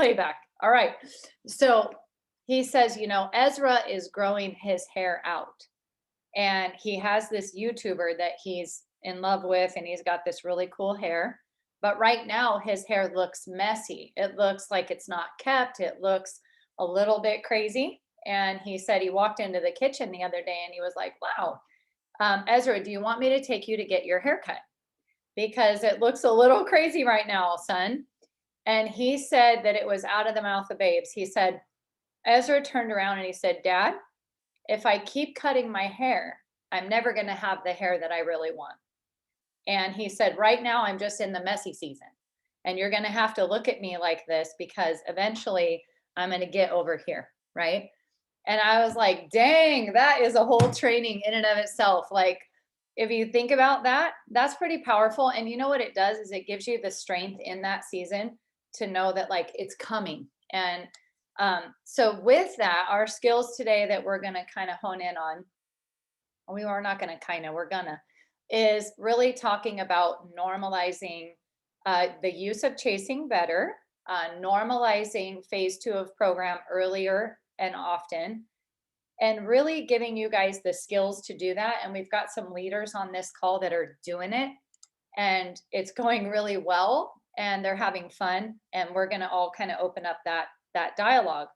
playback. All right. So he says, Ezra is growing his hair out. And he has this YouTuber that he's in love with, and he's got this really cool hair. But right now, his hair looks messy. It looks like it's not kept. It looks a little bit crazy. And he said he walked into the kitchen the other day and he was like, wow, Ezra, do you want me to take you to get your hair cut? Because it looks a little crazy right now, son. And he said that it was out of the mouth of babes. He said, Ezra turned around and he said, Dad, if I keep cutting my hair, I'm never going to have the hair that I really want. And he said, right now, I'm just in the messy season. And you're going to have to look at me like this because eventually I'm going to get over here. Right. And I was like, dang, that is a whole training in and of itself. Like, if you think about that, that's pretty powerful. And you know what it does is it gives you the strength in that season to know that like it's coming. And so with that, our skills today that we're going to kind of hone in on, we are not going to kind of, we're going to, is really talking about normalizing the use of chasing better, normalizing phase 2 of program earlier and often, and really giving you guys the skills to do that. And we've got some leaders on this call that are doing it, and it's going really well, and they're having fun, and we're going to all kind of open up that dialogue.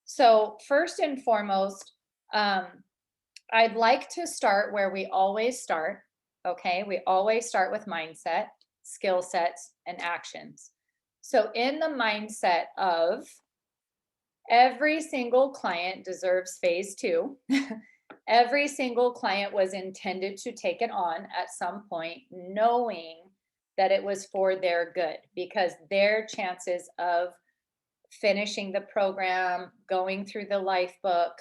So first and foremost, I'd like to start where we always start. Okay, we always start with mindset, skill sets, and actions. So in the mindset of every single client deserves phase 2. Every single client was intended to take it on at some point, knowing that it was for their good, because their chances of finishing the program, going through the life book,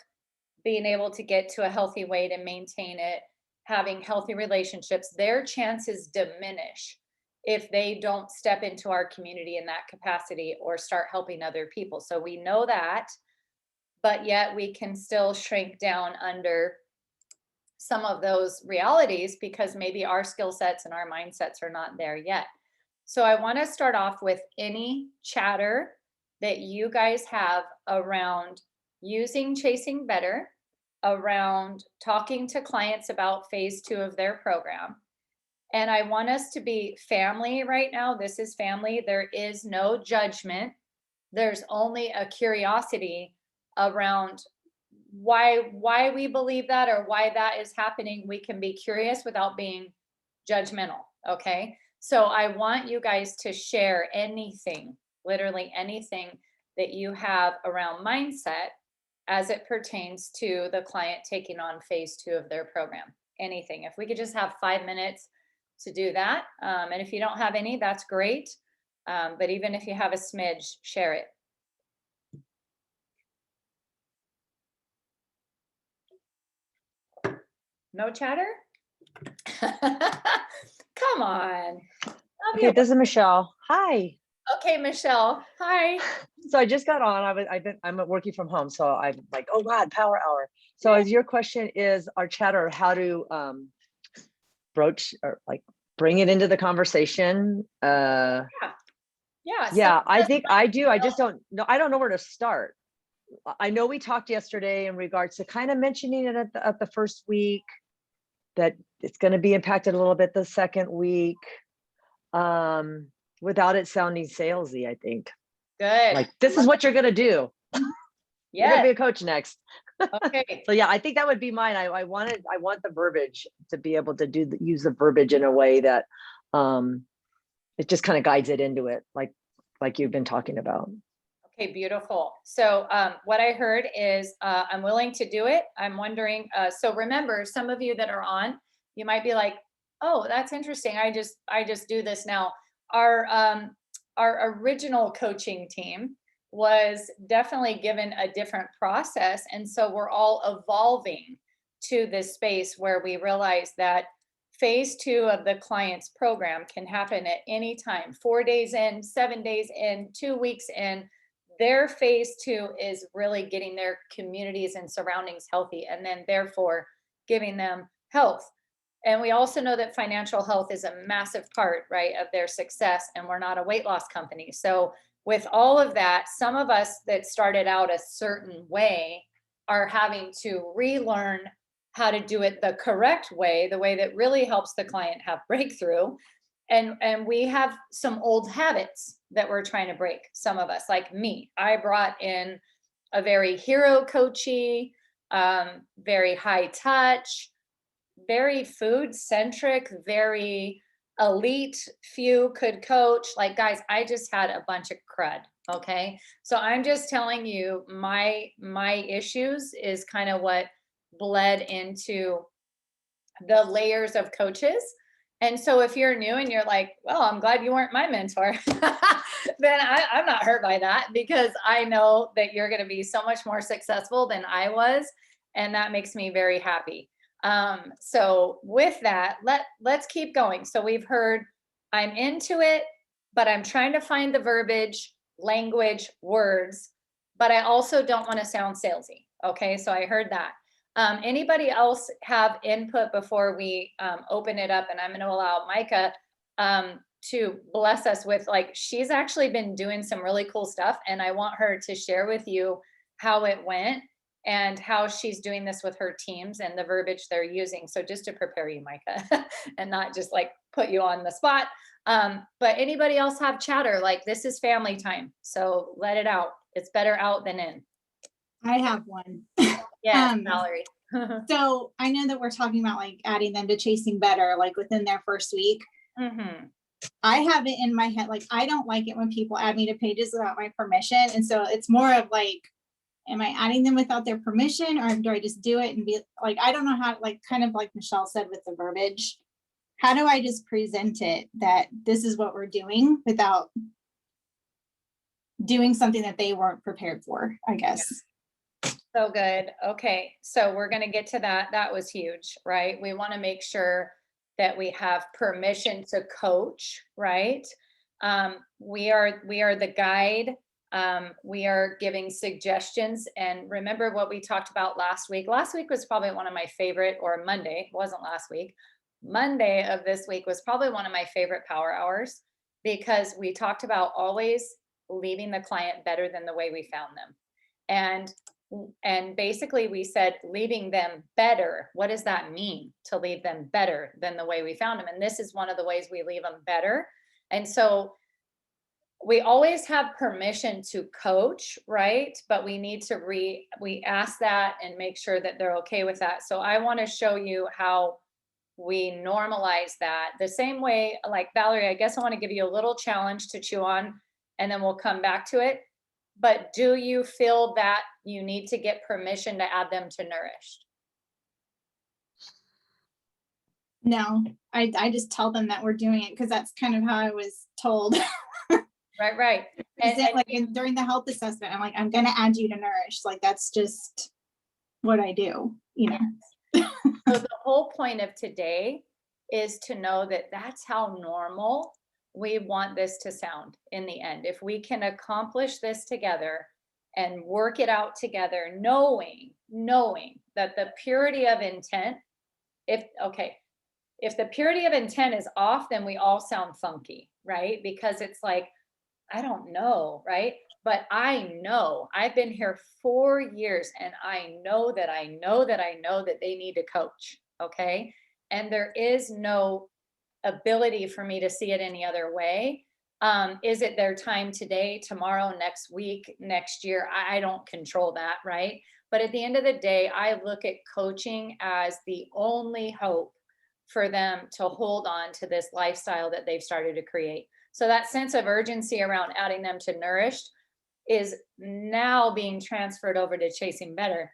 being able to get to a healthy weight and maintain it, having healthy relationships, their chances diminish if they don't step into our community in that capacity or start helping other people. So we know that, but yet we can still shrink down under some of those realities because maybe our skill sets and our mindsets are not there yet. So I want to start off with any chatter that you guys have around using Chasing Better, around talking to clients about phase 2 of their program. And I want us to be family right now. This is family. There is no judgment. There's only a curiosity around why we believe that or why that is happening. We can be curious without being judgmental. Okay. So I want you guys to share anything, literally anything that you have around mindset as it pertains to the client taking on phase 2 of their program. Anything. If we could just have 5 minutes to do that. And if you don't have any, that's great. But even if you have a smidge, share it. No chatter? Come on. Okay, this is Michelle. Hi. Okay, Michelle. Hi. So I just got on. I'm working from home, so I'm like, oh God, power hour. So as your question is our chatter, how to broach or like bring it into the conversation. Yeah. Yeah, I think I do. I just don't know. I don't know where to start. I know we talked yesterday in regards to kind of mentioning it at the first week, that it's going to be impacted a little bit the second week, without it sounding salesy, I think. Good. Like, this is what you're going to do. You're going to be a coach next. Okay. So yeah, I think that would be mine. I want the verbiage to be able to use the verbiage in a way that it just kind of guides it into it, like you've been talking about. Okay, beautiful. So what I heard is I'm willing to do it. I'm wondering, so remember, some of you that are on, you might be like, oh, that's interesting. I just do this now. Our original coaching team was definitely given a different process. And so we're all evolving to this space where we realize that phase 2 of the client's program can happen at any time, 4 days in, 7 days in, 2 weeks in. Their phase 2 is really getting their communities and surroundings healthy, and then therefore giving them health. And we also know that financial health is a massive part, right, of their success. And we're not a weight loss company. So with all of that, some of us that started out a certain way are having to relearn how to do it the correct way, the way that really helps the client have breakthrough. And we have some old habits that we're trying to break. Some of us, like me, I brought in a very hero coachy, very high touch, very food centric, very elite few could coach. Like, guys, I just had a bunch of crud. Okay. So I'm just telling you, my issues is kind of what bled into the layers of coaches. And so if you're new and you're like, well, I'm glad you weren't my mentor, then I'm not hurt by that, because I know that you're going to be so much more successful than I was. And that makes me very happy. So with that, let's keep going. So we've heard, I'm into it, but I'm trying to find the verbiage, language, words, but I also don't want to sound salesy. Okay. So I heard that. Anybody else have input before we open it up? And I'm going to allow Micah to bless us with, like, she's actually been doing some really cool stuff, and I want her to share with you how it went and how she's doing this with her teams and the verbiage they're using. So just to prepare you, Micah, and not just like put you on the spot. But anybody else have chatter? Like, this is family time, so let it out. It's better out than in. I have one. Yes, Valerie. So I know that we're talking about like adding them to Chasing Better, like within their first week. Mm-hmm. I have it in my head, like, I don't like it when people add me to pages without my permission. And so it's more of like, am I adding them without their permission, or do I just do it and be like, I don't know how, like, kind of like Michelle said with the verbiage, how do I just present it that this is what we're doing without doing something that they weren't prepared for, I guess. So good. Okay. So we're going to get to that. That was huge, right? We want to make sure that we have permission to coach, right? We are the guide. We are giving suggestions. And remember what we talked about last week. Last week was probably one of my favorite, or Monday, it wasn't last week. Monday of this week was probably one of my favorite power hours, because we talked about always leaving the client better than the way we found them. And basically we said, leaving them better. What does that mean, to leave them better than the way we found them? And this is one of the ways we leave them better. And so we always have permission to coach, right? But we need to we ask that and make sure that they're okay with that. So I want to show you how we normalize that the same way. Like, Valerie, I guess I want to give you a little challenge to chew on, and then we'll come back to it. But do you feel that you need to get permission to add them to Nourished? No, I just tell them that we're doing it because that's kind of how I was told. Right. And like during the health assessment, I'm like, I'm going to add you to Nourished. Like, that's just what I do, you know. So the whole point of today is to know that that's how normal we want this to sound in the end. If we can accomplish this together and work it out together, knowing that the purity of intent, if the purity of intent is off, then we all sound funky, right? Because it's like, I don't know, right? But I know, I've been here 4 years, and I know that they need to coach, okay? And there is no ability for me to see it any other way. Is it their time today, tomorrow, next week, next year? I don't control that, right? But at the end of the day, I look at coaching as the only hope for them to hold on to this lifestyle that they've started to create. So that sense of urgency around adding them to Nourished is now being transferred over to Chasing Better.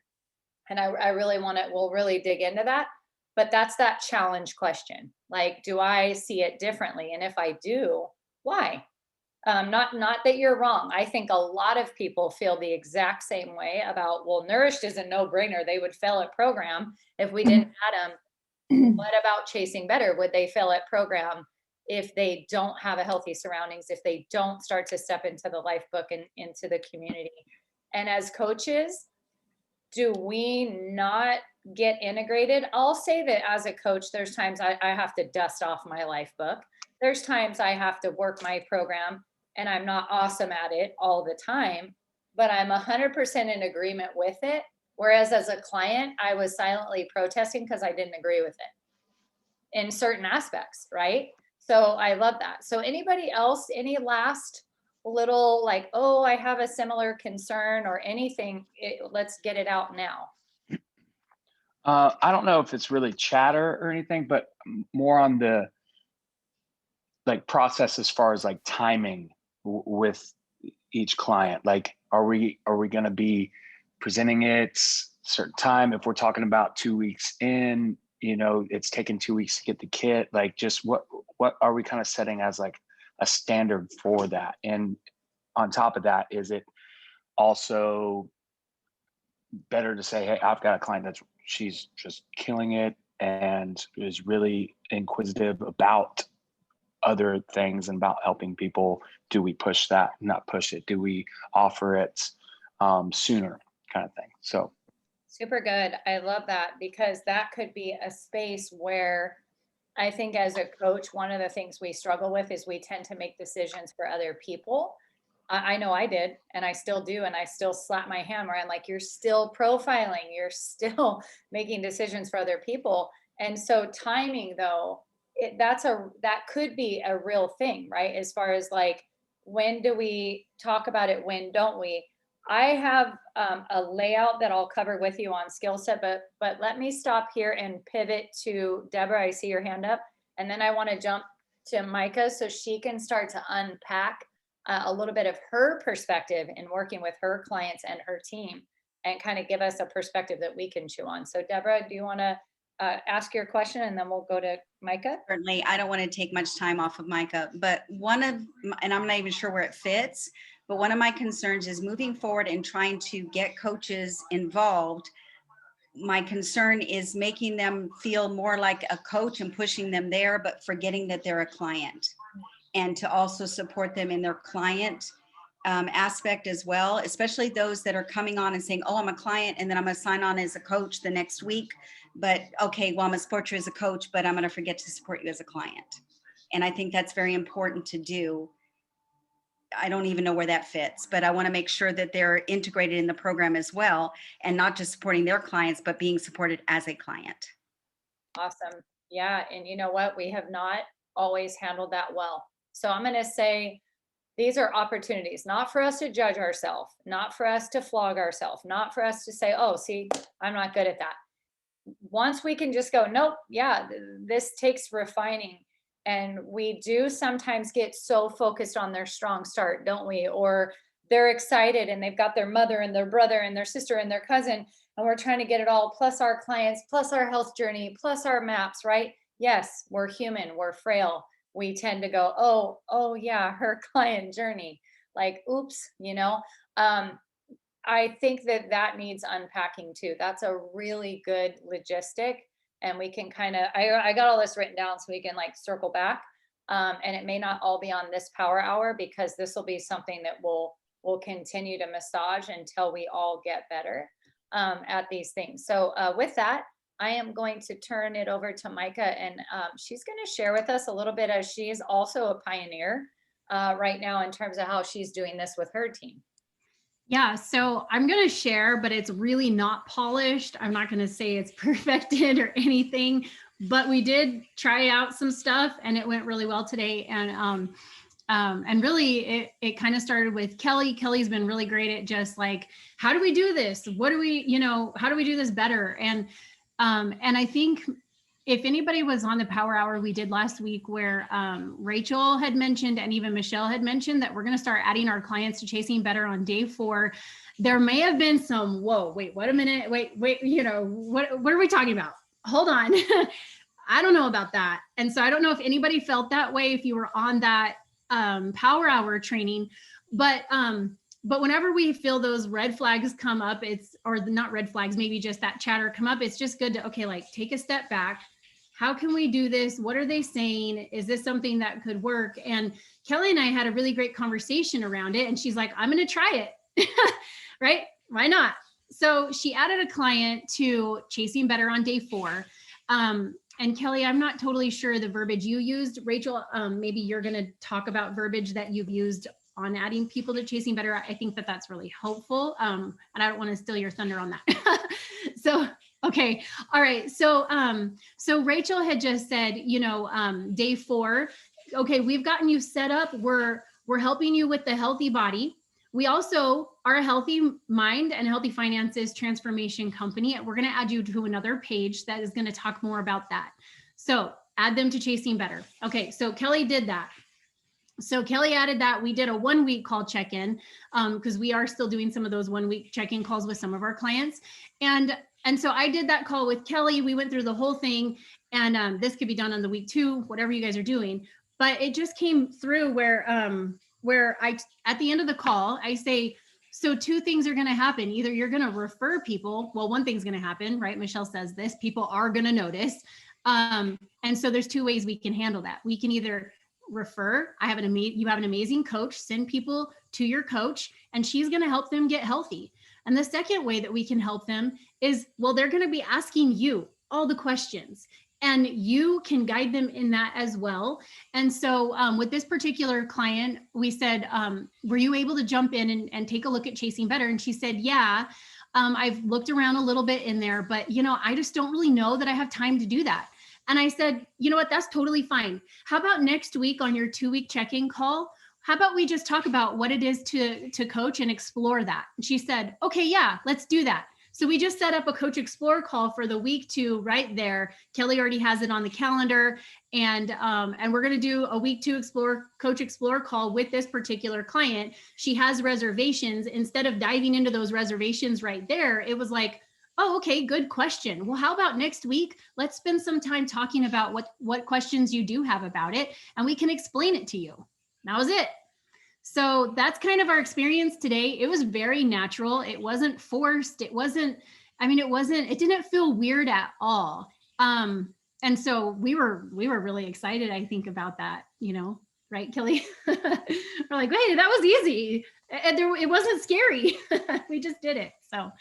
And I really want to, we'll really dig into that. But that's that challenge question. Like, do I see it differently? And if I do, why? Not that you're wrong. I think a lot of people feel the exact same way about, well, Nourished is a no-brainer. They would fail at program if we didn't add them. What about Chasing Better? Would they fail at program if they don't have a healthy surroundings, if they don't start to step into the life book and into the community? And as coaches, do we not get integrated? I'll say that as a coach, there's times I have to dust off my life book. There's times I have to work my program and I'm not awesome at it all the time, but I'm 100% in agreement with it. Whereas as a client, I was silently protesting because I didn't agree with it in certain aspects, right? So I love that. So anybody else, any last little like, oh, I have a similar concern or anything, let's get it out now. I don't know if it's really chatter or anything, but more on the like process as far as like timing with each client. Like, are we going to be presenting it certain time? If we're talking about 2 weeks in, it's taken 2 weeks to get the kit. Like, just what are we kind of setting as like a standard for that? And on top of that, is it also better to say, hey, I've got a client she's just killing it and is really inquisitive about other things and about helping people? Do we push that, not push it? Do we offer it sooner, kind of thing? So super good. I love that, because that could be a space where I think as a coach, one of the things we struggle with is we tend to make decisions for other people. I know I did, and I still do, and I still slap my hand where I'm like, you're still profiling, you're still making decisions for other people. And so timing, though, that could be a real thing, right? As far as like, when do we talk about it? When don't we? I have a layout that I'll cover with you on skill set, but let me stop here and pivot to Deborah. I see your hand up, and then I want to jump to Micah so she can start to unpack a little bit of her perspective in working with her clients and her team, and kind of give us a perspective that we can chew on. So Deborah, do you want to ask your question, and then we'll go to Micah? Certainly, I don't want to take much time off of Micah, but and I'm not even sure where it fits, but one of my concerns is moving forward and trying to get coaches involved. My concern is making them feel more like a coach and pushing them there, but forgetting that they're a client, and to also support them in their client aspect as well, especially those that are coming on and saying, oh, I'm a client, and then I'm going to sign on as a coach the next week. But okay, well, I'm going to support you as a coach, but I'm going to forget to support you as a client. And I think that's very important to do. I don't even know where that fits, but I want to make sure that they're integrated in the program as well, and not just supporting their clients, but being supported as a client. Awesome. Yeah. And you know what? We have not always handled that well. So I'm going to say these are opportunities, not for us to judge ourselves, not for us to flog ourselves, not for us to say, oh, see, I'm not good at that. Once we can just go, nope, yeah, this takes refining. And we do sometimes get so focused on their strong start, don't we? Or they're excited and they've got their mother and their brother and their sister and their cousin, and we're trying to get it all, plus our clients, plus our health journey, plus our maps, right? Yes, we're human, we're frail. We tend to go, oh yeah, her client journey. Like, oops, I think that needs unpacking too. That's a really good logistic. And we can kind of, I got all this written down so we can like circle back. And it may not all be on this power hour, because this will be something that we'll continue to massage until we all get better at these things. So with that, I am going to turn it over to Micah, and she's going to share with us a little bit, as she is also a pioneer right now in terms of how she's doing this with her team. Yeah, so I'm going to share, but it's really not polished. I'm not going to say it's perfected or anything, but we did try out some stuff and it went really well today. And really it kind of started with Kelly. Kelly's been really great at just like, how do we do this? What do we, how do we do this better? And I think if anybody was on the power hour we did last week, where Rachel had mentioned, and even Michelle had mentioned, that we're going to start adding our clients to Chasing Better on day 4, there may have been some, whoa, wait, what a minute, wait, what are we talking about? Hold on. I don't know about that. And so I don't know if anybody felt that way, if you were on that power hour training, but whenever we feel those red flags come up, or not red flags, maybe just that chatter come up, it's just good to, okay, like take a step back. How can we do this? What are they saying? Is this something that could work? And Kelly and I had a really great conversation around it. And she's like, I'm going to try it, right? Why not? So she added a client to Chasing Better on day 4. And Kelly, I'm not totally sure the verbiage you used. Rachel, maybe you're going to talk about verbiage that you've used on adding people to Chasing Better. I think that that's really helpful. And I don't want to steal your thunder on that. So, okay. All right. So, so Rachel had just said, day 4, okay, we've gotten you set up. We're helping you with the healthy body. We also are a healthy mind and healthy finances transformation company. We're going to add you to another page that is going to talk more about that. So add them to Chasing Better. Okay, so Kelly did that. So Kelly added that. We did a 1-week call check-in because we are still doing some of those 1-week check-in calls with some of our clients. And so I did that call with Kelly. We went through the whole thing, and this could be done on the week 2, whatever you guys are doing. But it just came through where I, at the end of the call, I say, so 2 things are going to happen. Either you're going to refer people. Well, one thing's going to happen, right? Michelle says this, people are going to notice. And so there's 2 ways we can handle that. We can either refer, you have an amazing coach, send people to your coach, and she's going to help them get healthy. And the second way that we can help them is, well, they're going to be asking you all the questions, and you can guide them in that as well. And so with this particular client, we said, were you able to jump in and take a look at Chasing Better? And she said, yeah, I've looked around a little bit in there, but I just don't really know that I have time to do that. And I said, you know what, that's totally fine. How about next week on your 2-week check-in call? How about we just talk about what it is to coach and explore that? And she said, okay, yeah, let's do that. So we just set up a Coach Explore call for the week 2 right there. Kelly already has it on the calendar. And we're going to do a week 2 Coach Explore call with this particular client. She has reservations. Instead of diving into those reservations right there, it was like, oh, okay, good question. Well, how about next week? Let's spend some time talking about what questions you do have about it, and we can explain it to you. That was it. So that's kind of our experience today. It was very natural. It wasn't forced. It didn't feel weird at all. And so we were really excited, I think, about that, right, Kelly? We're like, hey, that was easy. And it wasn't scary. We just did it. So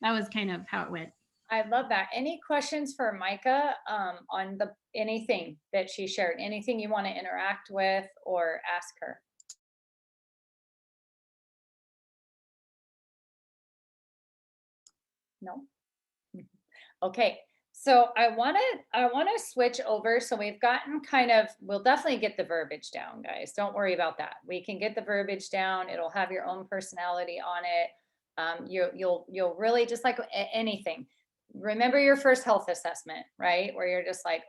that was kind of how it went. I love that. Any questions for Micah on anything that she shared? Anything you want to interact with or ask her? No? Okay. So I want to switch over. So we've gotten we'll definitely get the verbiage down, guys. Don't worry about that. We can get the verbiage down. It'll have your own personality on it. You'll really, just like anything, remember your first health assessment, right? Where you're just like,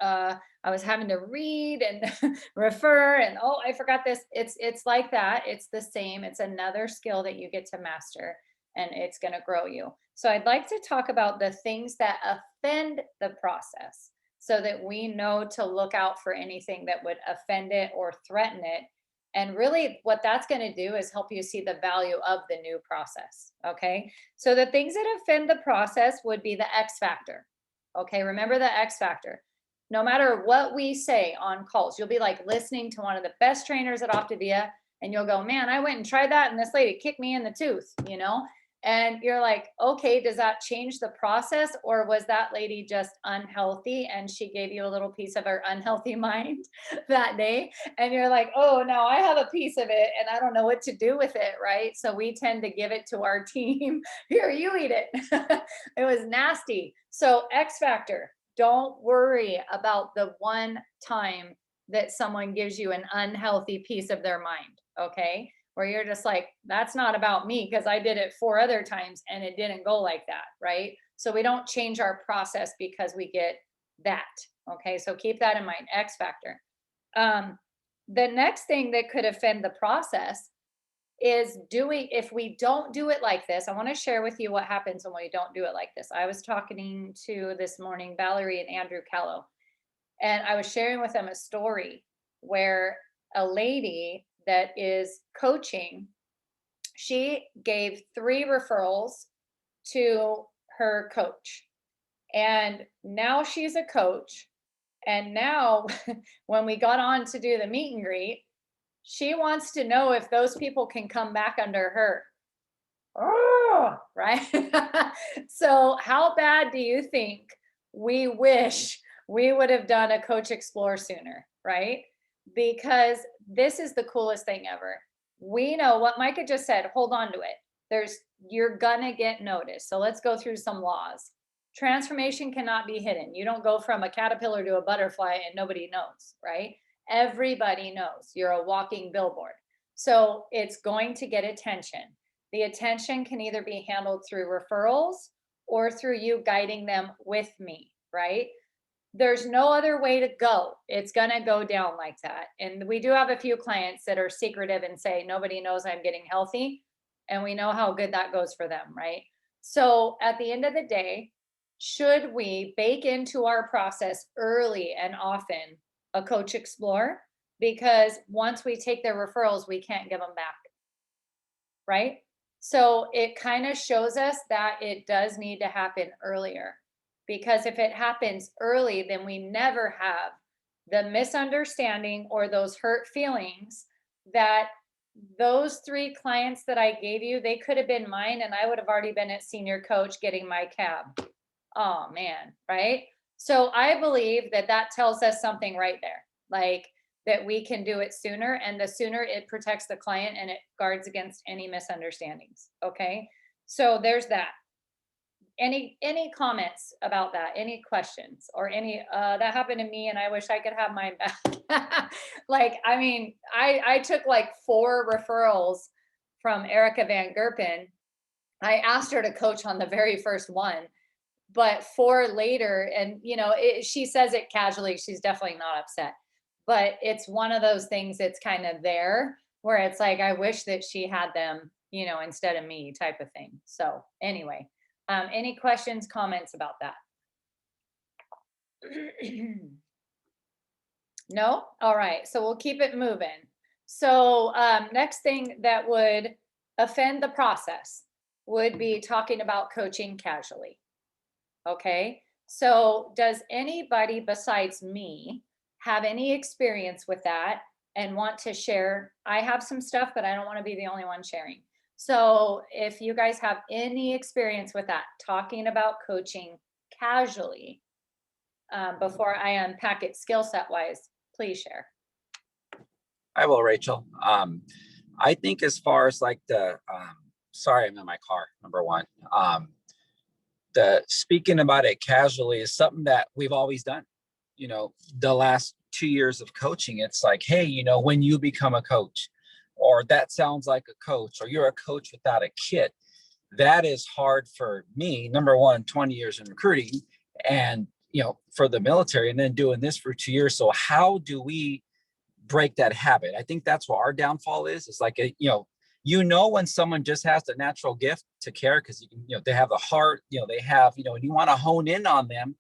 I was having to read and refer, and I forgot this. It's like that. It's the same. It's another skill that you get to master, and it's going to grow you. So I'd like to talk about the things that offend the process, so that we know to look out for anything that would offend it or threaten it. And really what that's going to do is help you see the value of the new process. Okay. So the things that offend the process would be the X factor. Okay. Remember the X factor. No matter what we say on calls, you'll be like listening to one of the best trainers at Optavia, and you'll go, man, I went and tried that, and this lady kicked me in the tooth, and you're like, okay, does that change the process? Or was that lady just unhealthy and she gave you a little piece of her unhealthy mind that day? And you're like, oh, no, I have a piece of it and I don't know what to do with it, right? So we tend to give it to our team. Here, you eat it. It was nasty. So X factor, don't worry about the one time that someone gives you an unhealthy piece of their mind, okay? Where you're just like, that's not about me because I did it 4 other times and it didn't go like that, right? So we don't change our process because we get that, okay? So keep that in mind, X factor. The next thing that could offend the process is if we don't do it like this. I want to share with you what happens when we don't do it like this. I was talking to this morning Valerie and Andrew Callow, and I was sharing with them a story where a lady that is coaching, she gave 3 referrals to her coach. And now she's a coach. And now when we got on to do the meet and greet, she wants to know if those people can come back under her. Oh, right? So how bad do you think we wish we would have done a Coach Explore sooner, right? Because this is the coolest thing ever. we know what Micah just said, hold on to it. You're gonna get noticed. So let's go through some laws. Transformation cannot be hidden. You don't go from a caterpillar to a butterfly and nobody knows, right? Everybody knows. You're a walking billboard. So it's going to get attention. The attention can either be handled through referrals or through you guiding them with me, right? There's no other way to go. It's going to go down like that. And we do have a few clients that are secretive and say, nobody knows I'm getting healthy. And we know how good that goes for them, right? So at the end of the day, should we bake into our process early and often a Coach Explore? Because once we take their referrals, we can't give them back, right? So it kind of shows us that it does need to happen earlier, because if it happens early, then we never have the misunderstanding or those hurt feelings that those 3 clients that I gave you, they could have been mine and I would have already been at senior coach getting my cab. Oh man, right? So I believe that that tells us something right there, like that we can do it sooner, and the sooner it protects the client and it guards against any misunderstandings. Okay. So there's that. Any comments about that? Any questions or any, that happened to me and I wish I could have mine back. Like, I mean, I took like 4 referrals from Erica Van Gerpen. I asked her to coach on the very first one, but 4 later, and she says it casually, she's definitely not upset, but it's one of those things that's kind of there where it's like, I wish that she had them, instead of me, type of thing. So anyway, any questions, comments about that? No? All right, so we'll keep it moving. So next thing that would offend the process would be talking about coaching casually. Okay, so does anybody besides me have any experience with that and want to share? I have some stuff, but I don't want to be the only one sharing. So if you guys have any experience with that, talking about coaching casually, before I unpack it skill set wise, please share. I will, Rachel. I think as far as like sorry, I'm in my car, number one. The speaking about it casually is something that we've always done. The last 2 years of coaching, it's like, hey, when you become a coach, or that sounds like a coach, or you're a coach without a kit, that is hard for me. Number one, 20 years in recruiting and, for the military, and then doing this for 2 years. So how do we break that habit? I think that's what our downfall is. It's like, when someone just has the natural gift to care, because they have the heart, they have, and you want to hone in on them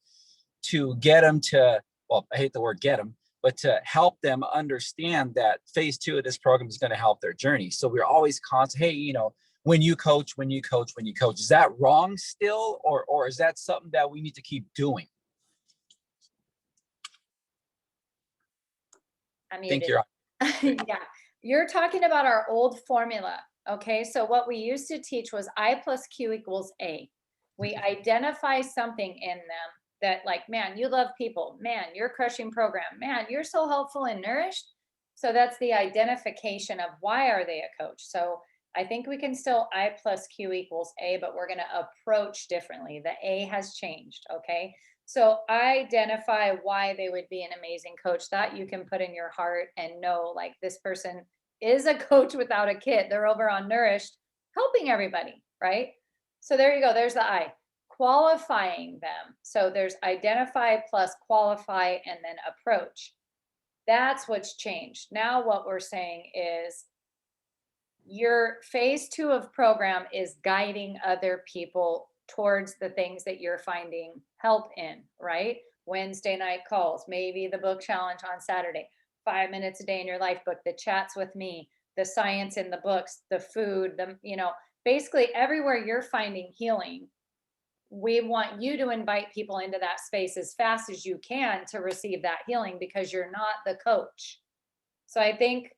to get them to, well, I hate the word get them, but to help them understand that phase 2 of this program is going to help their journey. So we're always constant, hey, when you coach, is that wrong still? Or is that something that we need to keep doing? I think you're yeah, you're talking about our old formula. Okay, so what we used to teach was I plus Q equals A. We identify something in them that, like, man, you love people, man, you're crushing program, man, you're so helpful and nourished. So that's the identification of why are they a coach. So I think we can still I plus Q equals A, but we're going to approach differently. The A has changed. Okay, so identify why they would be an amazing coach that you can put in your heart and know, like, this person is a coach without a kit. They're over on Nourished helping everybody, right? So there you go. There's the I. Qualifying them. So there's identify plus qualify and then approach. That's what's changed. Now what we're saying is your phase 2 of program is guiding other people towards the things that you're finding help in, right? Wednesday night calls, maybe the book challenge on Saturday, 5 minutes a day in your life book, the chats with me, the science in the books, the food, basically everywhere you're finding healing. We want you to invite people into that space as fast as you can to receive that healing, because you're not the coach. So I think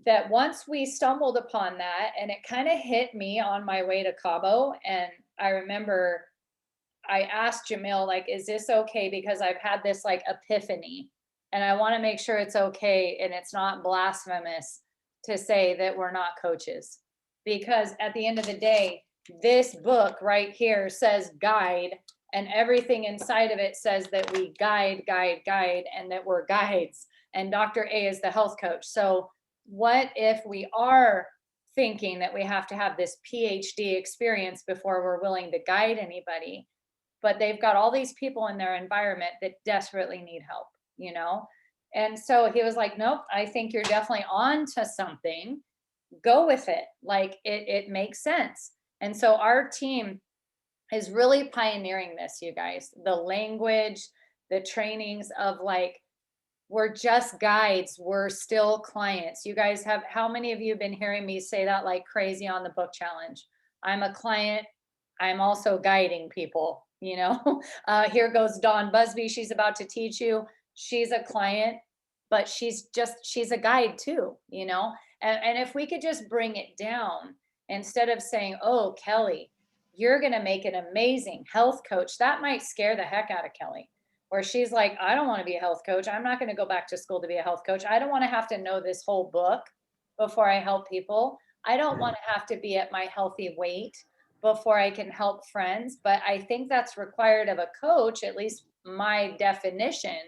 that once we stumbled upon that, and it kind of hit me on my way to Cabo, and I remember I asked Jamil, like, is this okay? Because I've had this like epiphany and I want to make sure it's okay and it's not blasphemous to say that we're not coaches. Because at the end of the day, this book right here says guide, and everything inside of it says that we guide, and that we're guides. And Dr. A is the health coach. So what if we are thinking that we have to have this PhD experience before we're willing to guide anybody, but they've got all these people in their environment that desperately need help, you know? And so he was like, nope, I think you're definitely on to something. Go with it. Like it makes sense. And so our team is really pioneering this, you guys. The language, the trainings of like, we're just guides, we're still clients. You guys have, how many of you have been hearing me say that like crazy on the book challenge? I'm a client, I'm also guiding people, you know? Here goes Dawn Busby, she's about to teach you. She's a client, but she's a guide too, you know? And if we could just bring it down, instead of saying, oh, Kelly, you're gonna make an amazing health coach, that might scare the heck out of Kelly. Where she's like, I don't want to be a health coach. I'm not going to go back to school to be a health coach. I don't want to have to know this whole book before I help people. I don't want to have to be at my healthy weight before I can help friends. But I think that's required of a coach, at least my definition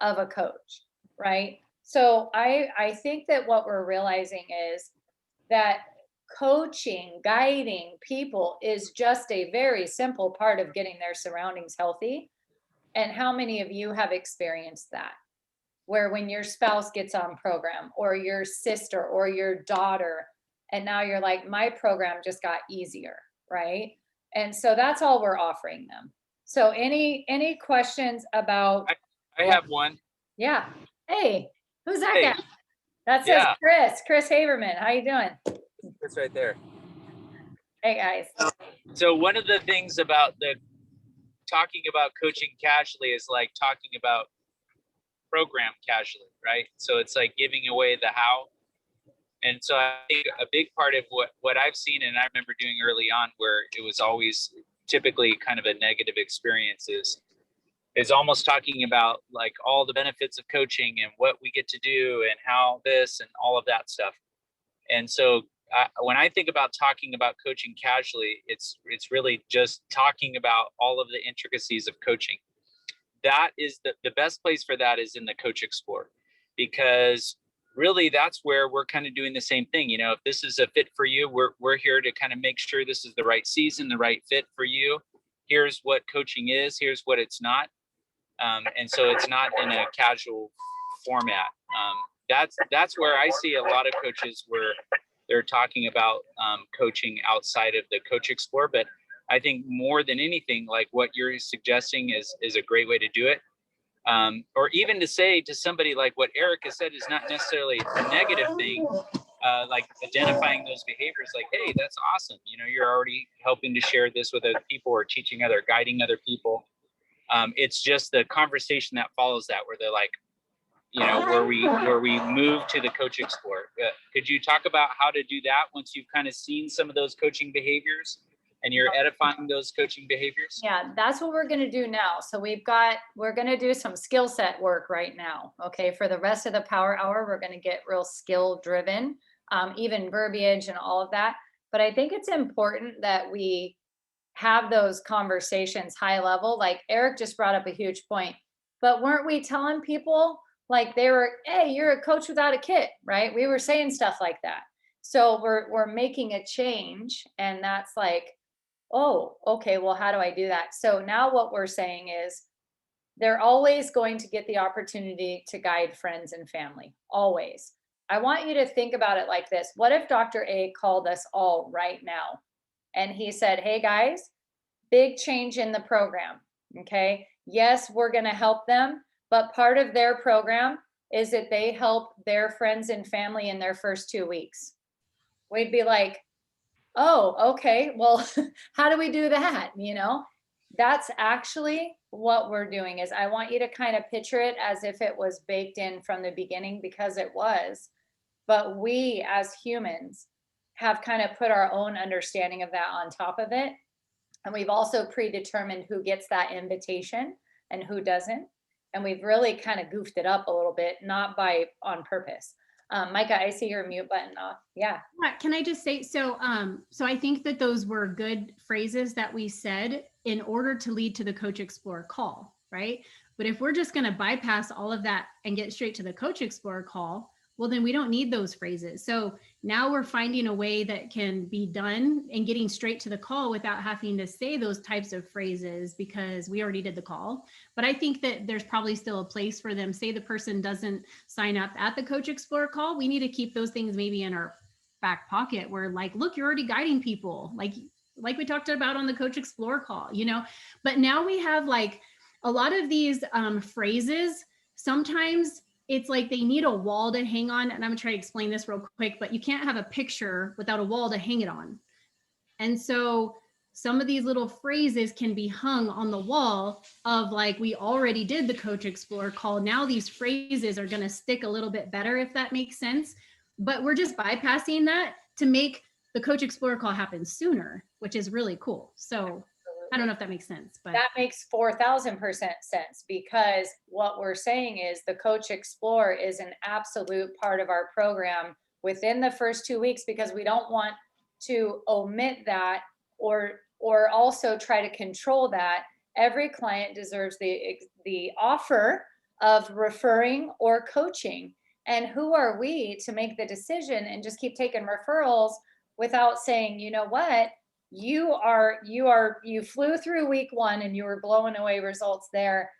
of a coach, right? So I think that what we're realizing is that coaching, guiding people is just a very simple part of getting their surroundings healthy. And how many of you have experienced that? Where when your spouse gets on program, or your sister or your daughter, and now you're like, my program just got easier, right? And so that's all we're offering them. So any questions about? I have one. Yeah. Hey, who's that Hey. guy? That says Yeah. Chris Haberman. How you doing? It's right there. Hey guys. So one of the things about the talking about coaching casually is like talking about program casually, right? So it's like giving away the how. And so I think a big part of what I've seen, and I remember doing early on, where it was always typically kind of a negative experience, is almost talking about like all the benefits of coaching and what we get to do and how this and all of that stuff. And so when I think about talking about coaching casually, it's really just talking about all of the intricacies of coaching. That is the best place for that is in the Coach Explore, because really that's where we're kind of doing the same thing. You know, if this is a fit for you, we're here to kind of make sure this is the right season, the right fit for you. Here's what coaching is, here's what it's not. And so it's not in a casual format. That's where I see a lot of coaches where they're talking about coaching outside of the Coach Explore. But I think more than anything, like what you're suggesting is a great way to do it. Or even to say to somebody like what Erica said is not necessarily a negative thing, like identifying those behaviors, like, hey, that's awesome. You know, you're already helping to share this with other people or teaching guiding other people. It's just the conversation that follows that, where they're like, you know, where we move to the Coach Explore. Could you talk about how to do that once you've kind of seen some of those coaching behaviors and you're edifying those coaching behaviors? Yeah, that's what we're going to do now. So we're going to do some skill set work right now. Okay. For the rest of the power hour, we're going to get real skill driven, even verbiage and all of that. But I think it's important that we have those conversations high level. Like Eric just brought up a huge point, but weren't we telling people like they were, hey, you're a coach without a kit, right? We were saying stuff like that. So we're making a change, and that's like, oh, okay, well, how do I do that? So now what we're saying is they're always going to get the opportunity to guide friends and family, always. I want you to think about it like this. What if Dr. A called us all right now and he said, hey guys, big change in the program, okay? Yes, we're gonna help them, but part of their program is that they help their friends and family in their first 2 weeks. We'd be like, oh, okay, well, how do we do that? You know, that's actually what we're doing. Is I want you to kind of picture it as if it was baked in from the beginning, because it was, but we as humans have kind of put our own understanding of that on top of it. And we've also predetermined who gets that invitation and who doesn't. And we've really kind of goofed it up a little bit, not on purpose. Micah, I see your mute button off. Yeah. Can I just say, so I think that those were good phrases that we said in order to lead to the Coach Explorer call, right? But if we're just going to bypass all of that and get straight to the Coach Explorer call, well, then we don't need those phrases. So now we're finding a way that can be done and getting straight to the call without having to say those types of phrases because we already did the call. But I think that there's probably still a place for them. Say the person doesn't sign up at the Coach Explorer call. We need to keep those things maybe in our back pocket where like, look, you're already guiding people. Like we talked about on the Coach Explorer call, you know, but now we have like a lot of these phrases. Sometimes it's like they need a wall to hang on. And I'm gonna try to explain this real quick, but you can't have a picture without a wall to hang it on. And so some of these little phrases can be hung on the wall of like, we already did the Coach Explorer call. Now these phrases are gonna stick a little bit better, if that makes sense. But we're just bypassing that to make the Coach Explorer call happen sooner, which is really cool. So I don't know if that makes sense, but that makes 4,000% sense, because what we're saying is the Coach Explorer is an absolute part of our program within the first 2 weeks, because we don't want to omit that or also try to control that. Every client deserves the offer of referring or coaching. And who are we to make the decision and just keep taking referrals without saying, you know what? You flew through week 1 and you were blowing away results there.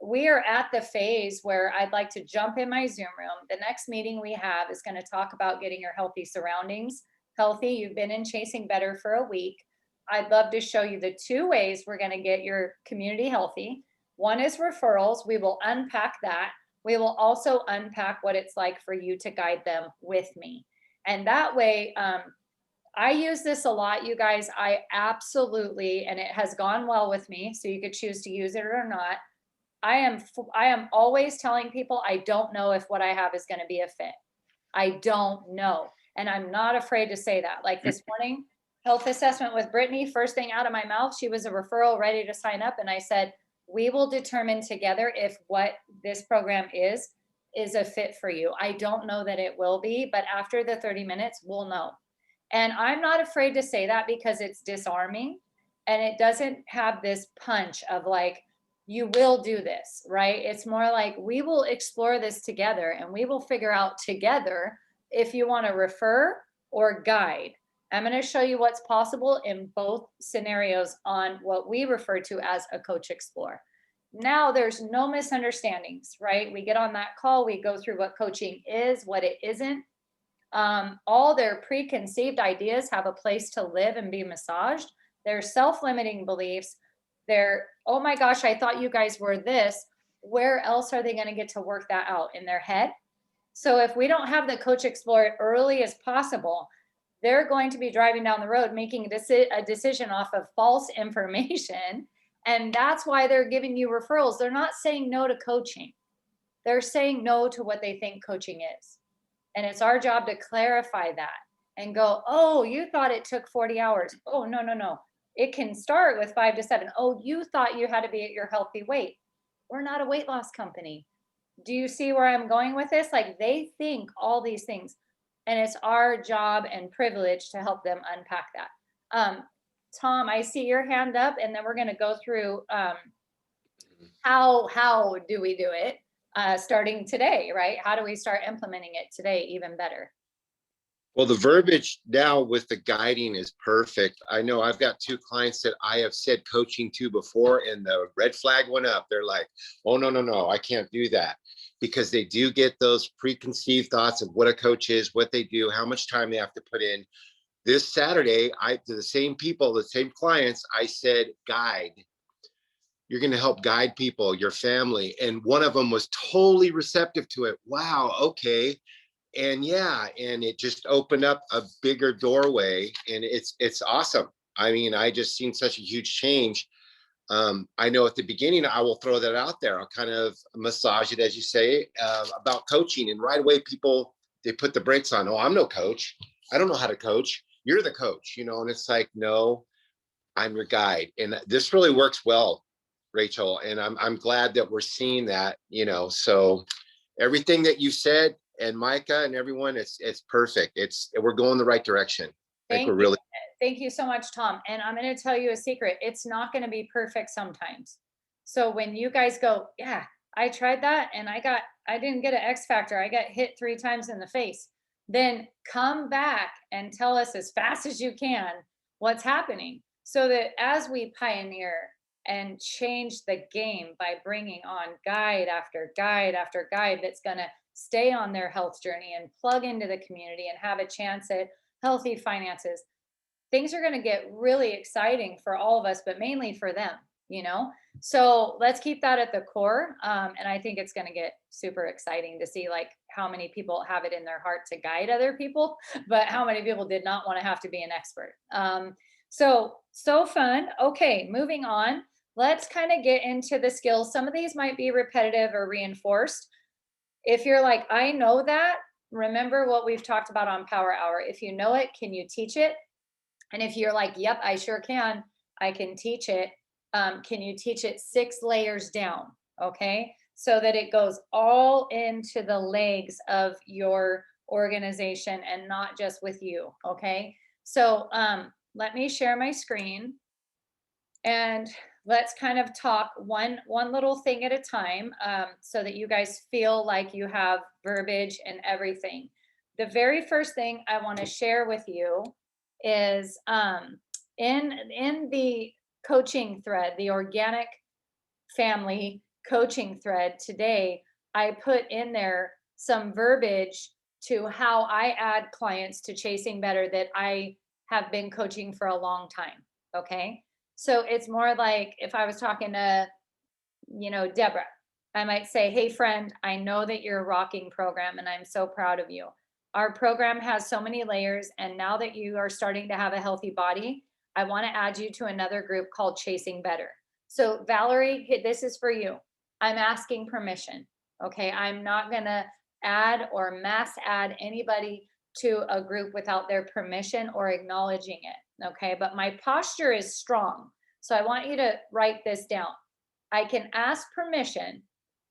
We are at the phase where I'd like to jump in my Zoom room. The next meeting we have is going to talk about getting your healthy surroundings healthy. You've been in Chasing Better for a week. I'd love to show you the 2 ways we're going to get your community healthy. One is referrals. We will unpack that. We will also unpack what it's like for you to guide them with me. And that way, I use this a lot, you guys. I absolutely, and it has gone well with me, so you could choose to use it or not. I am always telling people I don't know if what I have is going to be a fit. I don't know. And I'm not afraid to say that. Like this morning, health assessment with Brittany, first thing out of my mouth, she was a referral ready to sign up. And I said, we will determine together if what this program is a fit for you. I don't know that it will be, but after the 30 minutes, we'll know. And I'm not afraid to say that because it's disarming and it doesn't have this punch of like, you will do this, right? It's more like we will explore this together and we will figure out together if you want to refer or guide. I'm going to show you what's possible in both scenarios on what we refer to as a Coach Explorer. Now there's no misunderstandings, right? We get on that call, we go through what coaching is, what it isn't. All their preconceived ideas have a place to live and be massaged. Their self-limiting beliefs, their, oh my gosh, I thought you guys were this. Where else are they going to get to work that out? In their head? So if we don't have the Coach Explorer early as possible, they're going to be driving down the road making a decision off of false information. And that's why they're giving you referrals. They're not saying no to coaching. They're saying no to what they think coaching is. And it's our job to clarify that and go, oh, you thought it took 40 hours. Oh, no, no, no. It can start with 5 to 7. Oh, you thought you had to be at your healthy weight. We're not a weight loss company. Do you see where I'm going with this? Like they think all these things, and it's our job and privilege to help them unpack that. Tom, I see your hand up, and then we're going to go through how do we do it starting today, right? How do we start implementing it today even better? Well, the verbiage now with the guiding is perfect. I know I've got 2 clients that I have said coaching to before, and the red flag went up. They're like, oh, no, I can't do that, because they do get those preconceived thoughts of what a coach is, what they do, how much time they have to put in. This Saturday, to the same people, the same clients, I said, guide. You're going to help guide people, your family. And one of them was totally receptive to it. Wow, okay. And yeah, and it just opened up a bigger doorway, and it's awesome. I mean, I just seen such a huge change. I know at the beginning, I will throw that out there. I'll kind of massage it, as you say, about coaching. And right away, people, they put the brakes on. Oh, I'm no coach. I don't know how to coach. You're the coach, you know? And it's like, no, I'm your guide. And this really works well, Rachel. And I'm glad that we're seeing that, you know, so everything that you said, and Micah and everyone, it's perfect. We're going the right direction. I think Thank we're you. really, Thank you so much, Tom. And I'm going to tell you a secret. It's not going to be perfect sometimes. So when you guys go, yeah, I tried that and I didn't get an X factor. I got hit 3 times in the face. Then come back and tell us as fast as you can what's happening, so that as we pioneer and change the game by bringing on guide after guide after guide that's going to stay on their health journey and plug into the community and have a chance at healthy finances, things are going to get really exciting for all of us, but mainly for them, you know? So let's keep that at the core. And I think it's going to get super exciting to see like how many people have it in their heart to guide other people, but how many people did not want to have to be an expert. So fun. Okay, moving on. Let's kind of get into the skills. Some of these might be repetitive or reinforced. If you're like, I know that, remember what we've talked about on Power Hour. If you know it, can you teach it? And if you're like, yep, I sure can, I can teach it. Can you teach it 6 layers down? Okay. So that it goes all into the legs of your organization and not just with you. Okay. So let me share my screen and let's kind of talk one little thing at a time, so that you guys feel like you have verbiage and everything. The very first thing I want to share with you is in the coaching thread, the organic family coaching thread today, I put in there some verbiage to how I add clients to Chasing Better that I have been coaching for a long time. Okay. So it's more like if I was talking to, Deborah, I might say, hey, friend, I know that you're a rocking program and I'm so proud of you. Our program has so many layers. And now that you are starting to have a healthy body, I want to add you to another group called Chasing Better. So Valerie, this is for you. I'm asking permission. Okay. I'm not going to add or mass add anybody to a group without their permission or acknowledging it. Okay. But my posture is strong. So I want you to write this down. I can ask permission,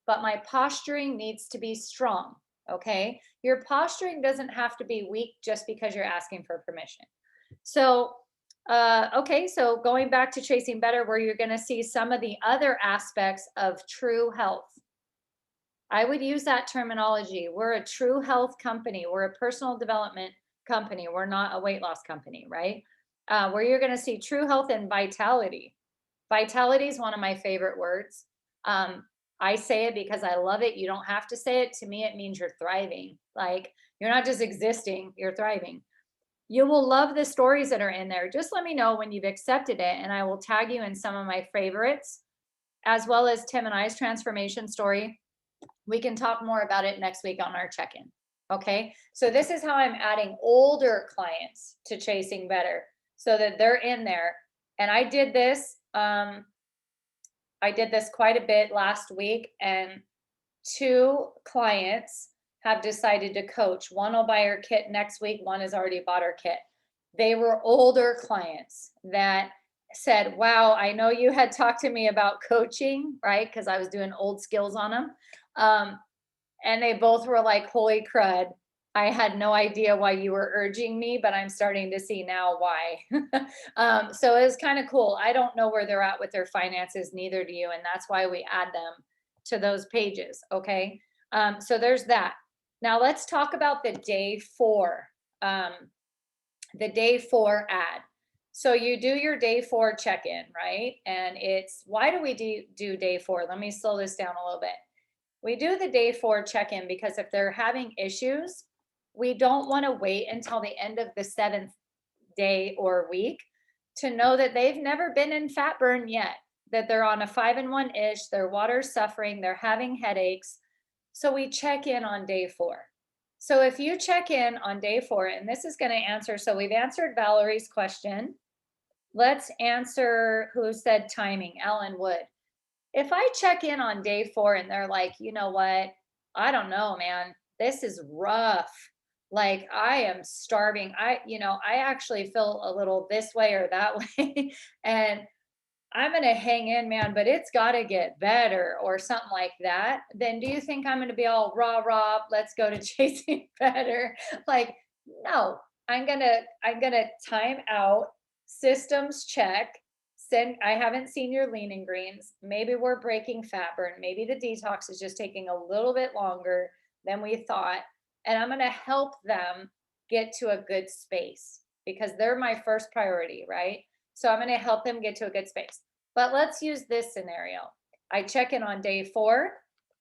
but my posturing needs to be strong. Okay. Your posturing doesn't have to be weak just because you're asking for permission. So, okay. So going back to Chasing Better, where you're going to see some of the other aspects of true health. I would use that terminology. We're a true health company. We're a personal development company. We're not a weight loss company, right? Where you're going to see true health and vitality. Vitality is one of my favorite words. I say it because I love it. You don't have to say it. To me, it means you're thriving. Like you're not just existing, you're thriving. You will love the stories that are in there. Just let me know when you've accepted it, and I will tag you in some of my favorites, as well as Tim and I's transformation story. We can talk more about it next week on our check-in. Okay. So this is how I'm adding older clients to Chasing Better so that they're in there. And I did this quite a bit last week, and 2 clients have decided to coach. One will buy her kit next week. One has already bought her kit. They were older clients that said, wow, I know you had talked to me about coaching, right? Because I was doing old skills on them. And they both were like, holy crud, I had no idea why you were urging me, but I'm starting to see now why. So it was kind of cool. I don't know where they're at with their finances, neither do you. And that's why we add them to those pages. Okay. So there's that. Now let's talk about the day 4, the day 4 ad. So you do your day 4 check-in, right? And it's, why do we do day 4? Let me slow this down a little bit. We do the day 4 check-in because if they're having issues, we don't want to wait until the end of the 7th day or week to know that they've never been in fat burn yet, that they're on a 5-in-1-ish, their water's suffering, they're having headaches. So we check in on day 4. So if you check in on day 4, and this is going to answer, so we've answered Valerie's question. Let's answer who said timing, Ellen Wood. If I check in on day 4 and they're like, you know what, I don't know, man, this is rough. Like I am starving. I actually feel a little this way or that way. And I'm gonna hang in, man, but it's gotta get better or something like that, then do you think I'm gonna be all rah rah, let's go to chasing better? Like, no, I'm gonna time out, systems check, I haven't seen your lean and greens. Maybe we're breaking fat burn. Maybe the detox is just taking a little bit longer than we thought. And I'm gonna help them get to a good space because they're my first priority, right? So I'm going to help them get to a good space. But let's use this scenario. I check in on day 4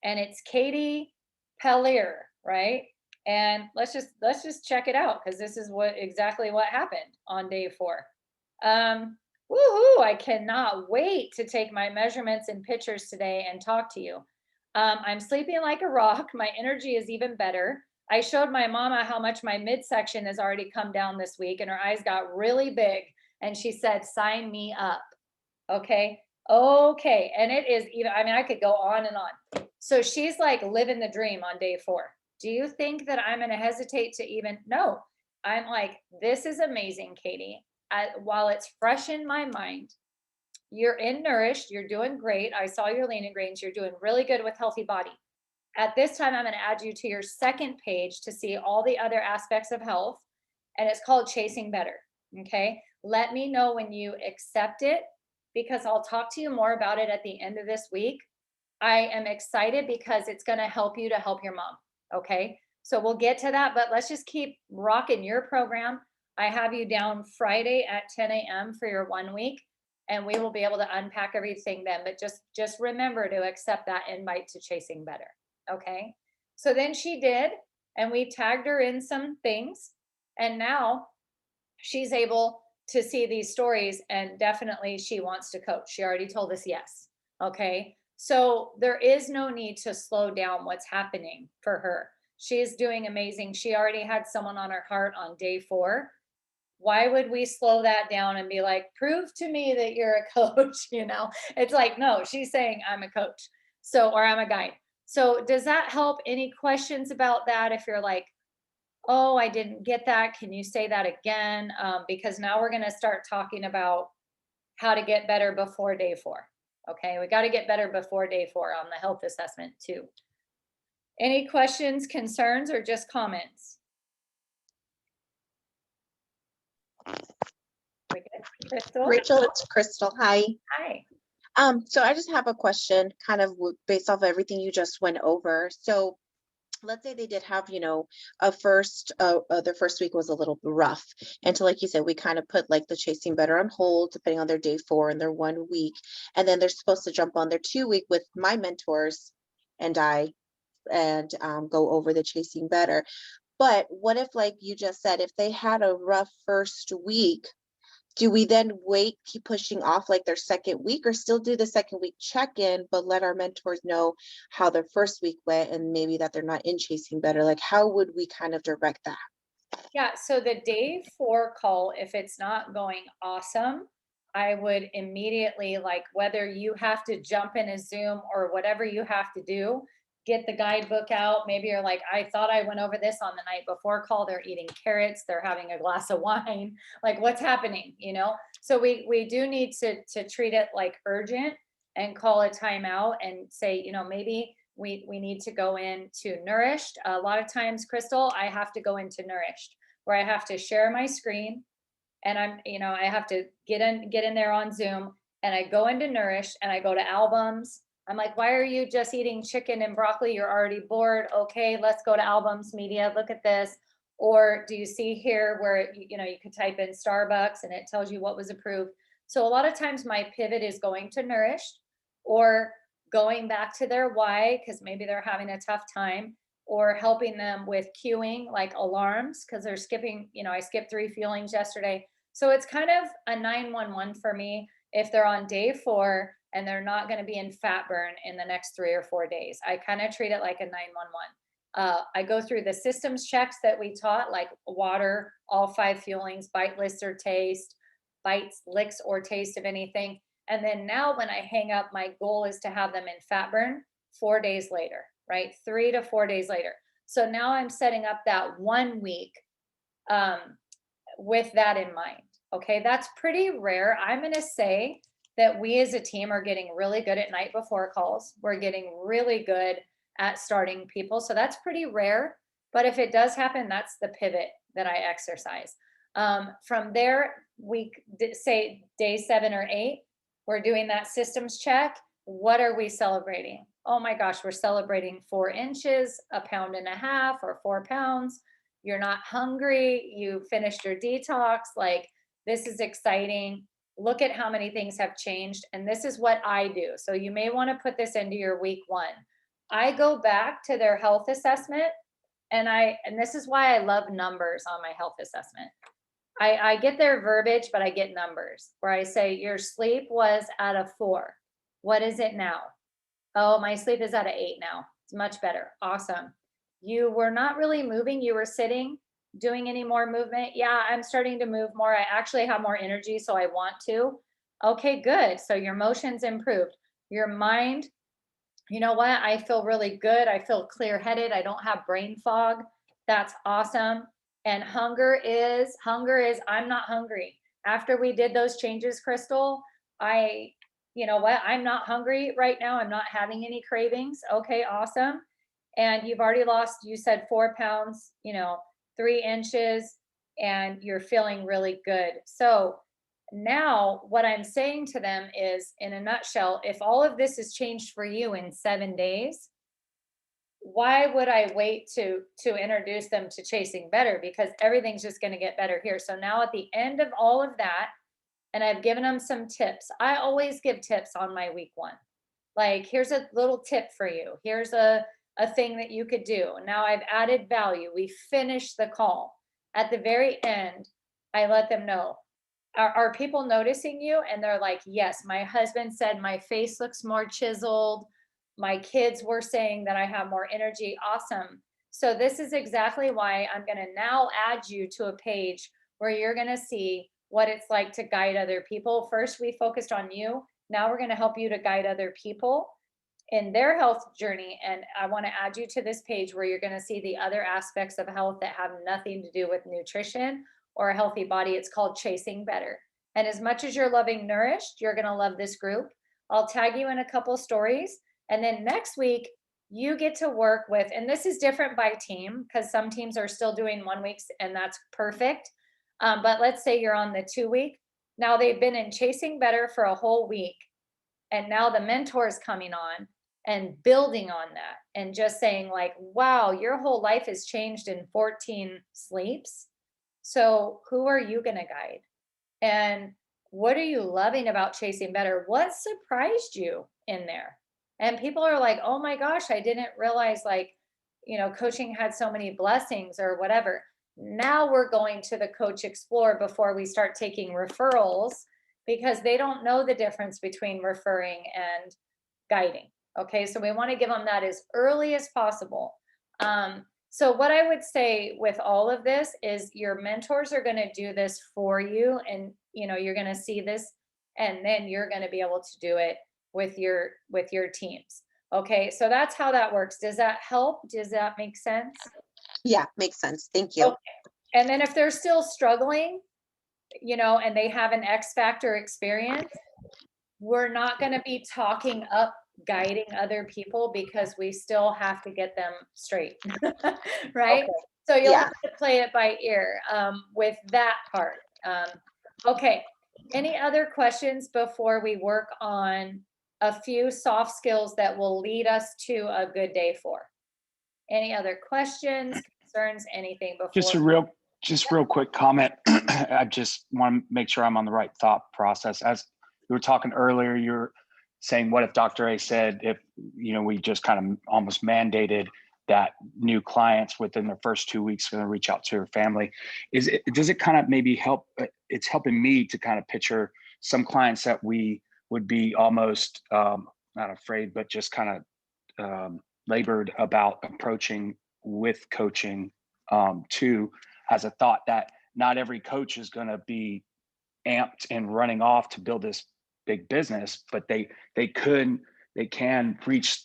and it's Katie Pellier, right? And let's just check it out because this is exactly what happened on day 4. Woohoo, I cannot wait to take my measurements and pictures today and talk to you. I'm sleeping like a rock. My energy is even better. I showed my mama how much my midsection has already come down this week and her eyes got really big. And she said, sign me up. Okay. Okay. And it is even, I mean, I could go on and on. So she's like living the dream on day 4. Do you think that I'm going to hesitate to even? No, I'm like, this is amazing, Katie. While it's fresh in my mind, you're in Nourished, you're doing great. I saw your lean and greens. You're doing really good with Healthy Body. At this time, I'm going to add you to your second page to see all the other aspects of health. And it's called Chasing Better. Okay. Let me know when you accept it because I'll talk to you more about it at the end of this week. I am excited because it's going to help you to help your mom. Okay. So we'll get to that, but let's just keep rocking your program. I have you down Friday at 10 a.m. for your 1 week, and we will be able to unpack everything then. But just remember to accept that invite to Chasing Better. Okay. So then she did, and we tagged her in some things, and now she's able to see these stories, and definitely she wants to coach. She already told us yes. Okay. So there is no need to slow down what's happening for her. She is doing amazing. She already had someone on her heart on day 4. Why would we slow that down and be like, prove to me that you're a coach? It's like, no, she's saying I'm a coach. So, or I'm a guide. So does that help? Any questions about that? If you're like, oh, I didn't get that, can you say that again? Because now we're going to start talking about how to get better before day 4. Okay, we got to get better before day 4 on the health assessment too. Any questions, concerns, or just comments? We good? Crystal? Rachel, it's Crystal. Hi. Hi. So I just have a question kind of based off of everything you just went over. So let's say they did have, their first week was a little rough. And so like you said, we kind of put like the Chasing Better on hold, depending on their day 4 and their 1 week. And then they're supposed to jump on their 2 week with my mentors and I and go over the Chasing Better. But what if, like you just said, if they had a rough first week, do we then keep pushing off like their second week, or still do the second week check-in, but let our mentors know how their first week went and maybe that they're not in Chasing Better? Like, how would we kind of direct that? Yeah, so the day 4 call, if it's not going awesome, I would immediately, like, whether you have to jump in a Zoom or whatever you have to do, get the guidebook out. Maybe you're like, I thought I went over this on the night before call. They're eating carrots. They're having a glass of wine. Like, what's happening? So we do need to treat it like urgent and call a timeout and say, maybe we need to go into Nourished. A lot of times, Crystal, I have to go into Nourished where I have to share my screen and I have to get in there on Zoom, and I go into Nourished and I go to albums. I'm like, why are you just eating chicken and broccoli? You're already bored. Okay, let's go to albums, media, look at this. Or do you see here where, you could type in Starbucks and it tells you what was approved. So a lot of times my pivot is going to Nourished or going back to their why, because maybe they're having a tough time, or helping them with cueing like alarms, because they're skipping, I skipped 3 feelings yesterday. So it's kind of a 911 for me if they're on day 4 and they're not going to be in fat burn in the next 3 or 4 days. I kind of treat it like a 911. I go through the systems checks that we taught, like water, all 5 feelings, bite, list, or taste, bites, licks, or taste of anything. And then now when I hang up, my goal is to have them in fat burn 4 days later, right? 3 to 4 days later. So now I'm setting up that 1 week with that in mind. Okay, that's pretty rare. I'm going to say that we as a team are getting really good at night before calls. We're getting really good at starting people. So that's pretty rare. But if it does happen, that's the pivot that I exercise. From there, say day 7 or 8, we're doing that systems check. What are we celebrating? Oh my gosh, we're celebrating 4 inches, 1.5 pounds, or 4 pounds. You're not hungry. You finished your detox. Like, this is exciting. Look at how many things have changed. And this is what I do. So you may want to put this into your week 1. I go back to their health assessment, and this is why I love numbers on my health assessment. I get their verbiage, but I get numbers where I say, your sleep was at a 4. What is it now? Oh, my sleep is at an 8 now. It's much better. Awesome. You were not really moving. You were sitting, doing any more movement. Yeah, I'm starting to move more. I actually have more energy, so I want to. Okay, good. So your motion's improved. Your mind, you know what? I feel really good. I feel clear-headed. I don't have brain fog. That's awesome. And hunger is, I'm not hungry. After we did those changes, Crystal, you know what? I'm not hungry right now. I'm not having any cravings. Okay, awesome. And you've already lost, you said 4 pounds, 3 inches, and you're feeling really good. So now what I'm saying to them is, in a nutshell, if all of this has changed for you in 7 days, why would I wait to introduce them to Chasing Better? Because everything's just going to get better here. So now at the end of all of that, and I've given them some tips. I always give tips on my week 1. Like, here's a little tip for you. Here's a thing that you could do. Now I've added value. We finish the call. At the very end, I let them know, are people noticing you? And they're like, yes, my husband said my face looks more chiseled. My kids were saying that I have more energy. Awesome. So this is exactly why I'm going to now add you to a page where you're going to see what it's like to guide other people. First, we focused on you. Now we're going to help you to guide other people in their health journey. And I want to add you to this page where you're going to see the other aspects of health that have nothing to do with nutrition or a healthy body. It's called Chasing Better. And as much as you're loving Nourished, you're going to love this group. I'll tag you in a couple stories. And then next week, you get to work with, and this is different by team because some teams are still doing 1 week, and that's perfect. But let's say you're on the 2 week. Now they've been in Chasing Better for a whole week. And now the mentor is coming on and building on that and just saying like, wow, your whole life has changed in 14 sleeps. So who are you going to guide? And what are you loving about Chasing Better? What surprised you in there? And people are like, oh my gosh, I didn't realize coaching had so many blessings or whatever. Now we're going to the Coach Explore before we start taking referrals because they don't know the difference between referring and guiding. Okay, so we want to give them that as early as possible. So what I would say with all of this is your mentors are going to do this for you, and you're going to see this, and then you're going to be able to do it with your teams. Okay, so that's how that works. Does that help? Does that make sense? Yeah, makes sense. Thank you. Okay. And then if they're still struggling, and they have an X factor experience, we're not going to be talking up guiding other people because we still have to get them straight. Right? Okay. So you'll have to play it by ear with that part. Okay. Any other questions before we work on a few soft skills that will lead us to a good day 4? Any other questions, concerns, anything before? Just real quick comment. I just want to make sure I'm on the right thought process. As we were talking earlier, you're saying, what if Dr. A said, if, we just kind of almost mandated that new clients within the first 2 weeks are going to reach out to her family. Does it kind of maybe help? It's helping me to kind of picture some clients that we would be almost not afraid, but just kind of labored about approaching with coaching too, as a thought that not every coach is going to be amped and running off to build this big business, but they can reach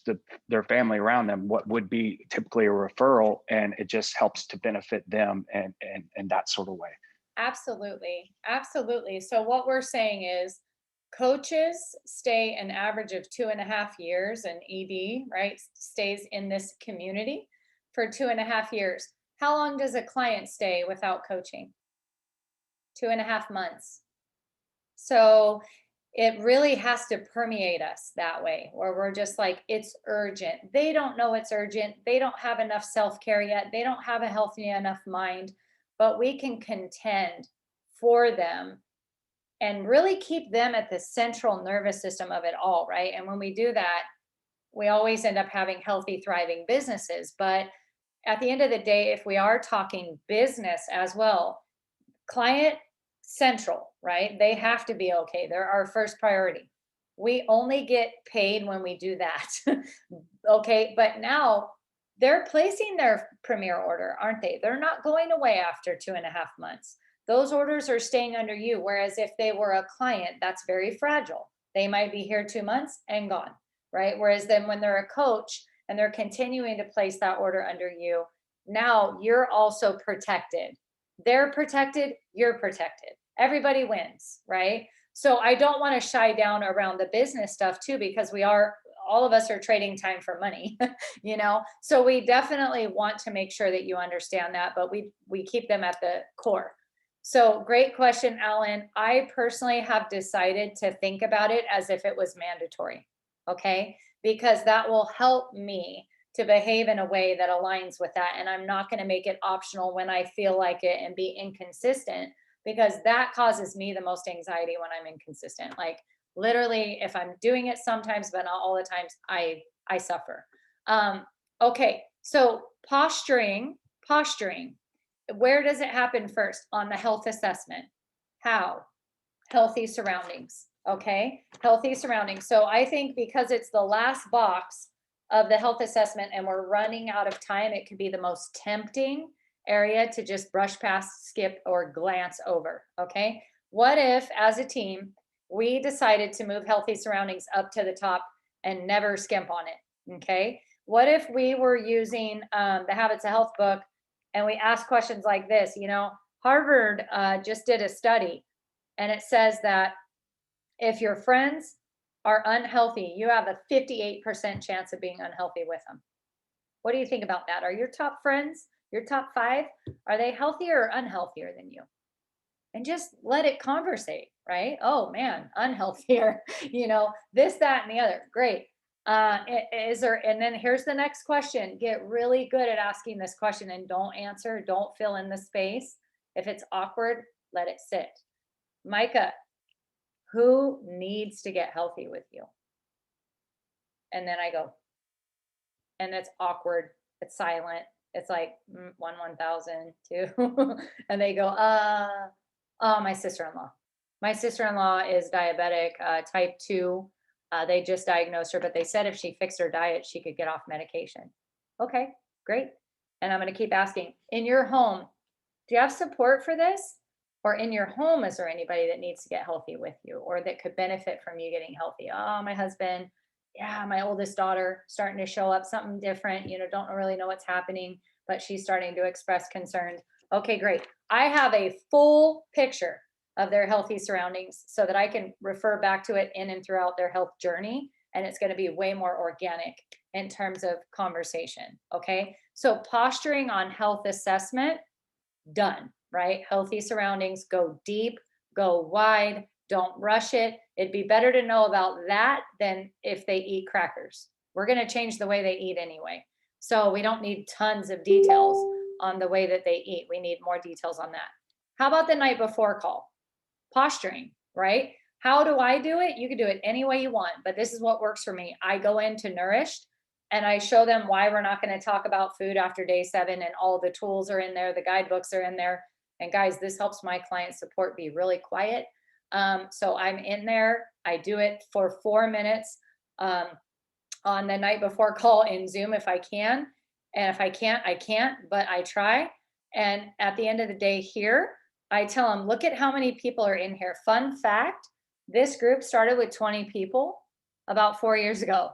their family around them, what would be typically a referral, and it just helps to benefit them and that sort of way. Absolutely. So what we're saying is coaches stay an average of 2.5 years, and ED, right, stays in this community for 2.5 years. How long does a client stay without coaching? 2.5 months. So it really has to permeate us that way, where we're just like, it's urgent. They don't know it's urgent. They don't have enough self-care yet. They don't have a healthy enough mind, but we can contend for them and really keep them at the central nervous system of it all, right? And when we do that, we always end up having healthy, thriving businesses. But at the end of the day, if we are talking business as well, client central, right? They have to be okay. They're our first priority. We only get paid when we do that. Okay. But now they're placing their premier order, aren't they? They're not going away after 2.5 months. Those orders are staying under you. Whereas if they were a client, that's very fragile. They might be here 2 months and gone, right? Whereas then when they're a coach and they're continuing to place that order under you, now you're also protected. They're protected, you're protected. Everybody wins, right? So I don't want to shy down around the business stuff too, because all of us are trading time for money, So we definitely want to make sure that you understand that, but we keep them at the core. So great question, Alan. I personally have decided to think about it as if it was mandatory, okay? Because that will help me to behave in a way that aligns with that. And I'm not going to make it optional when I feel like it and be inconsistent, because that causes me the most anxiety when I'm inconsistent. Like literally, if I'm doing it sometimes, but not all the times, I suffer. Okay, so posturing, where does it happen first? On the health assessment. How? Healthy surroundings. Okay, healthy surroundings. So I think because it's the last box of the health assessment and we're running out of time, it could be the most tempting area to just brush past, skip, or glance over. Okay, what if as a team we decided to move healthy surroundings up to the top and never skimp on it? Okay, what if we were using the Habits of Health book and we ask questions like this? Harvard just did a study, and it says that if your friends are unhealthy, you have a 58% chance of being unhealthy with them. What do you think about that? Are your top friends, your top 5, are they healthier or unhealthier than you? And just let it conversate, right? Oh man, unhealthier, this, that, and the other. Great. And then here's the next question. Get really good at asking this question and don't answer, don't fill in the space. If it's awkward, let it sit. Micah, who needs to get healthy with you? And then I go, and it's awkward. It's silent. It's like 1,000, 2. And they go, oh, my sister-in-law. My sister-in-law is diabetic, type 2. They just diagnosed her, but they said if she fixed her diet, she could get off medication. Okay, great. And I'm going to keep asking, in your home, do you have support for this? Or in your home, is there anybody that needs to get healthy with you or that could benefit from you getting healthy? Oh, my husband. Yeah, my oldest daughter starting to show up, something different, don't really know what's happening, but she's starting to express concerns. Okay, great. I have a full picture of their healthy surroundings so that I can refer back to it in and throughout their health journey. And it's going to be way more organic in terms of conversation. Okay. So posturing on health assessment, done, right? Healthy surroundings, go deep, go wide, don't rush it. It'd be better to know about that than if they eat crackers. We're going to change the way they eat anyway. So we don't need tons of details on the way that they eat. We need more details on that. How about the night before call? Posturing, right? How do I do it? You can do it any way you want, but this is what works for me. I go into Nourished and I show them why we're not going to talk about food after day 7, and all the tools are in there. The guidebooks are in there. And guys, this helps my client support be really quiet. So I'm in there. I do it for 4 minutes on the night before call in Zoom if I can. And if I can't, I can't, but I try. And at the end of the day here, I tell them, look at how many people are in here. Fun fact, this group started with 20 people about 4 years ago.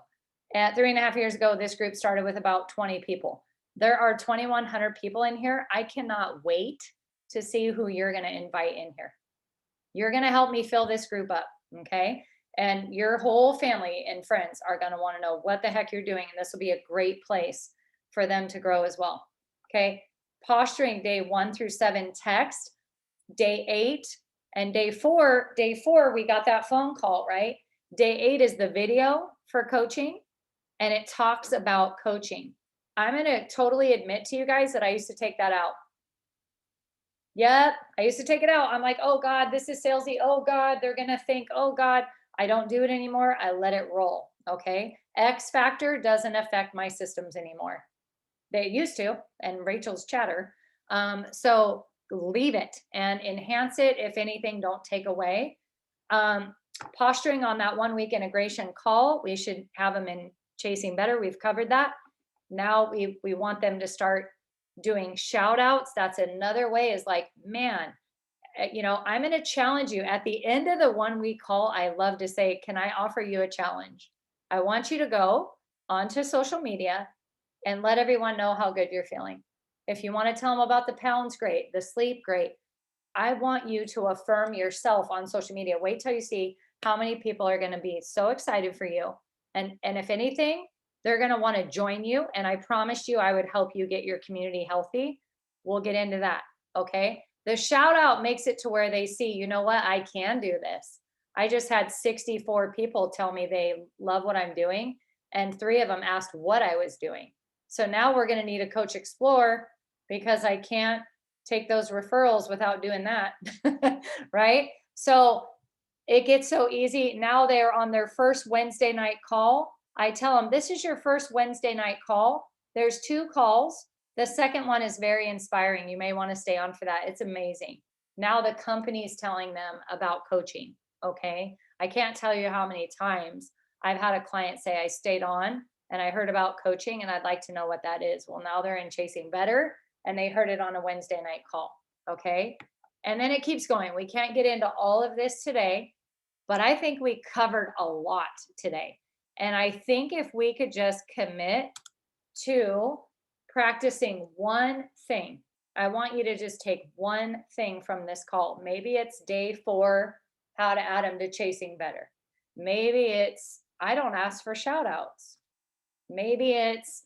At 3.5 years ago, this group started with about 20 people. There are 2,100 people in here. I cannot wait to see who you're going to invite in here. You're going to help me fill this group up. Okay. And your whole family and friends are going to want to know what the heck you're doing. And this will be a great place for them to grow as well. Okay. Posturing day 1 through 7 text, day 8 and day 4, we got that phone call, right? Day 8 is the video for coaching, and it talks about coaching. I'm going to totally admit to you guys that I used to take that out. Yep, I used to take it out. I'm like, oh God, this is salesy. Oh God, they're going to think, oh God, I don't do it anymore. I let it roll. Okay. X Factor doesn't affect my systems anymore. They used to, and Rachel's chatter. So leave it and enhance it. If anything, don't take away. Posturing on that 1 week integration call, we should have them in Chasing Better. We've covered that. Now we want them to start doing shout outs. That's another way, is like, man, I'm going to challenge you at the end of the 1 week call. I love to say, can I offer you a challenge? I want you to go onto social media and let everyone know how good you're feeling. If you want to tell them about the pounds, great. The sleep, great. I want you to affirm yourself on social media. Wait till you see how many people are going to be so excited for you. And if anything, they're going to want to join you. And I promised you I would help you get your community healthy. We'll get into that. Okay. The shout out makes it to where they see, you know what, I can do this. I just had 64 people tell me they love what I'm doing, and 3 of them asked what I was doing. So now we're going to need a Coach Explore, because I can't take those referrals without doing that. Right. So it gets so easy. Now they're on their first Wednesday night call. I tell them, this is your first Wednesday night call. There's 2 calls. The second one is very inspiring. You may want to stay on for that. It's amazing. Now the company's telling them about coaching. Okay. I can't tell you how many times I've had a client say, I stayed on and I heard about coaching and I'd like to know what that is. Well, now they're in Chasing Better and they heard it on a Wednesday night call. Okay. And then it keeps going. We can't get into all of this today, but I think we covered a lot today. And I think if we could just commit to practicing one thing, I want you to just take one thing from this call. Maybe it's day 4, how to add them to Chasing Better. Maybe it's, I don't ask for shout outs. Maybe it's,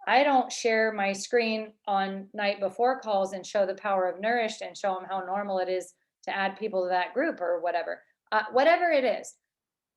I don't share my screen on night before calls and show the power of Nourished and show them how normal it is to add people to that group or whatever. Whatever it is,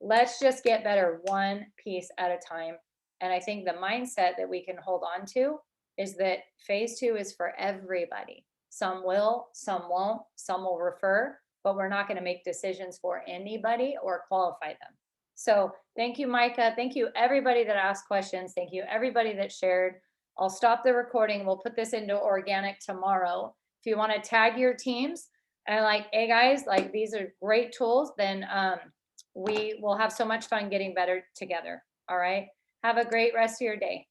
let's just get better one piece at a time. And I think the mindset that we can hold on to is that phase 2 is for everybody. Some will, some won't, some will refer, but we're not going to make decisions for anybody or qualify them. So thank you, Micah. Thank you, everybody that asked questions. Thank you, everybody that shared. I'll stop the recording. We'll put this into organic tomorrow. If you want to tag your teams and like, hey guys, like these are great tools, then we will have so much fun getting better together. All right. Have a great rest of your day.